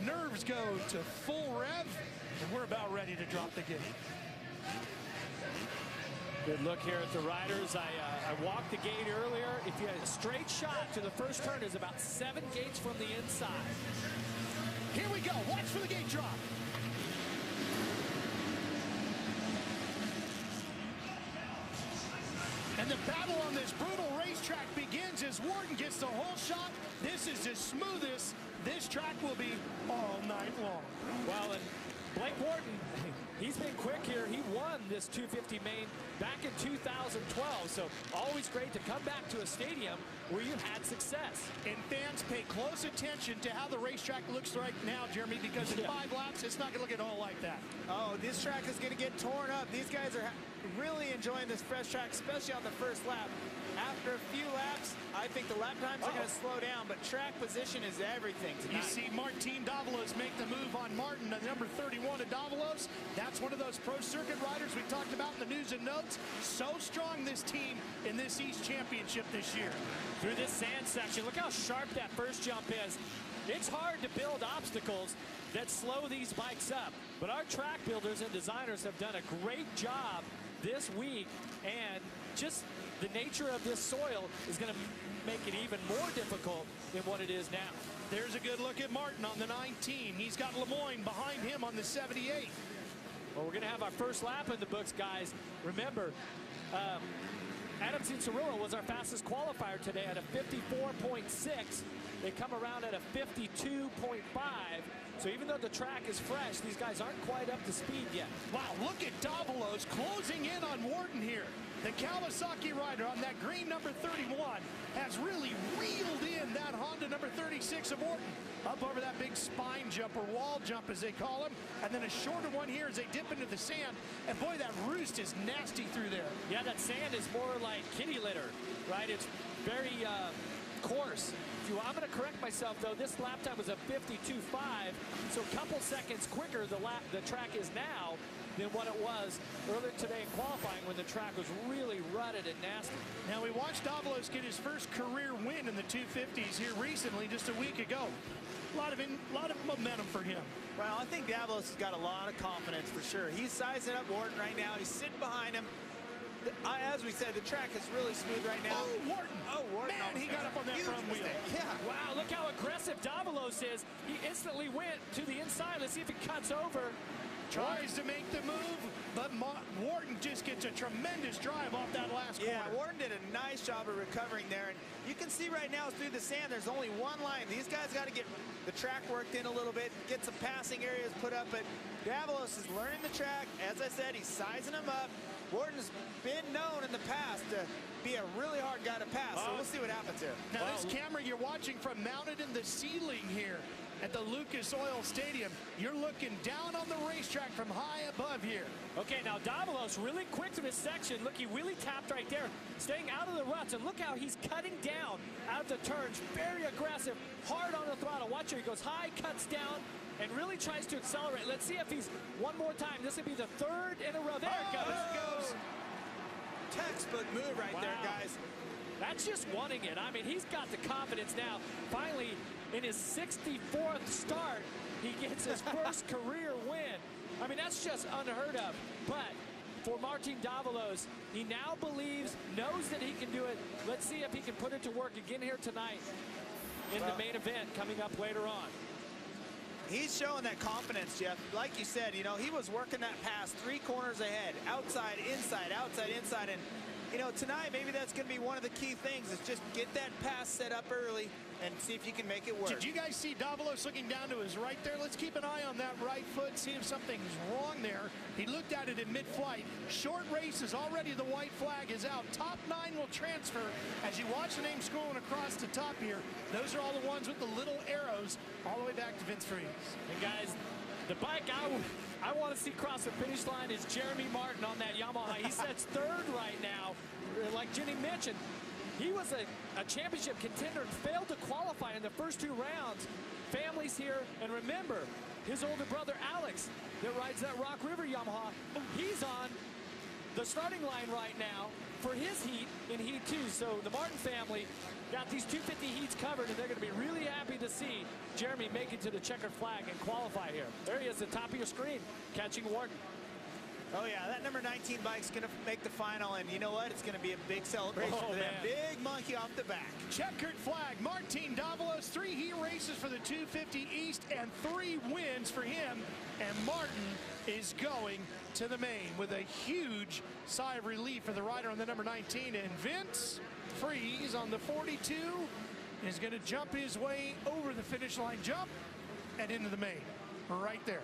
nerves go to full rev, and we're about ready to drop the gate. Good look here at the riders. I walked the gate earlier. If you had a straight shot to the first turn, is about 7 gates from the inside. Here we go. Watch for the gate drop. And the battle on this brutal racetrack begins as Wharton gets the whole shot. This is as smooth as this track will be all night long. Well, and Blake Wharton, he's been quick here. He won this 250 main back in 2012, so always great to come back to a stadium where you had success. And fans pay close attention to how the racetrack looks right now, Jeremy, because in 5 laps, it's not going to look at all like that. Oh, this track is going to get torn up. These guys are really enjoying this fresh track, especially on the first lap. After a few laps, I think the lap times are going to slow down, but track position is everything tonight. You see Martin Davalos make the move on Martin, the number 31 of Davalos. That's one of those pro circuit riders we talked about in the news and notes. So strong, this team in this East Championship this year. Through this sand section, look how sharp that first jump is. It's hard to build obstacles that slow these bikes up, but our track builders and designers have done a great job this week, and just the nature of this soil is going to make it even more difficult than what it is now. There's a good look at Martin on the 19. He's got Lemoyne behind him on the 78. Well, we're going to have our first lap in the books, guys. Remember, Adam Cianciarulo was our fastest qualifier today at a 54.6. They come around at a 52.5. So even though the track is fresh, these guys aren't quite up to speed yet. Wow, look at Davalos closing in on Wharton here. The Kawasaki rider on that green number 31 has really reeled in that Honda number 36 of Wharton up over that big spine jump, or wall jump as they call them, and then a shorter one here as they dip into the sand. And boy, that roost is nasty through there. Yeah, that sand is more like kitty litter, right? It's very coarse. I'm going to correct myself, though. This lap time was a 52.5, so a couple seconds quicker the track is now than what it was earlier today in qualifying when the track was really rutted and nasty. Now, we watched Davalos get his first career win in the 250s here recently, just a week ago. A lot of momentum for him. Well, I think Davalos has got a lot of confidence for sure. He's sizing up Wharton right now. He's sitting behind him. As we said, the track is really smooth right now. Oh, Wharton. Oh, Wharton. Man, he got up on that front wheel. Yeah. Wow, look how aggressive Davalos is. He instantly went to the inside. Let's see if he cuts over. Tries to make the move, but Wharton just gets a tremendous drive off that last corner. Yeah, Wharton did a nice job of recovering there. And you can see right now through the sand, there's only one line. These guys got to get the track worked in a little bit, get some passing areas put up. But Davalos is learning the track. As I said, he's sizing them up. Wharton's been known in the past to be a really hard guy to pass, so we'll see what happens here. Now, this camera you're watching from mounted in the ceiling here at the Lucas Oil Stadium. You're looking down on the racetrack from high above here. Okay, now Davalos really quick to this section. Look, he really tapped right there, staying out of the ruts, and look how he's cutting down out of the turns. Very aggressive, hard on the throttle. Watch here, he goes high, cuts down, and really tries to accelerate. Let's see if he's one more time. This would be the third in a row. There it goes. There it goes. Textbook move right there, guys. That's just wanting it. I mean, he's got the confidence now. Finally, in his 64th start, he gets his first career win. I mean, that's just unheard of. But for Martin Davalos, he now believes, knows that he can do it. Let's see if he can put it to work again here tonight in the main event coming up later on. He's showing that confidence, Jeff. Like you said, you know, he was working that pass 3 corners ahead, outside, inside, and you know, tonight maybe that's going to be one of the key things, is just get that pass set up early and see if you can make it work. Did you guys see Davalos looking down to his right there? Let's keep an eye on that right foot, see if something's wrong there. He looked at it in mid-flight. Short races, already the white flag is out. Top 9 will transfer. As you watch the names scrolling across the top here, those are all the ones with the little arrows all the way back to Vince Freeze. And guys, the bike I want to see cross the finish line is Jeremy Martin on that Yamaha. He sets third right now. Like Jenny mentioned, he was a championship contender and failed to qualify in the first 2 rounds. Families here, and remember, his older brother Alex that rides that Rock River Yamaha, he's on the starting line right now for his heat in Heat 2. So the Martin family got these 250 heats covered, and they're going to be really happy to see Jeremy make it to the checkered flag and qualify here. There he is at the top of your screen, catching Wharton. Oh, yeah, that number 19 bike's going to make the final, and you know what? It's going to be a big celebration for them. Big monkey off the back. Checkered flag, Martin Davalos, 3 heat races for the 250 East and 3 wins for him. And Martin is going to the main with a huge sigh of relief for the rider on the number 19. And Vince Freeze on the 42 is going to jump his way over the finish line, jump, and into the main right there.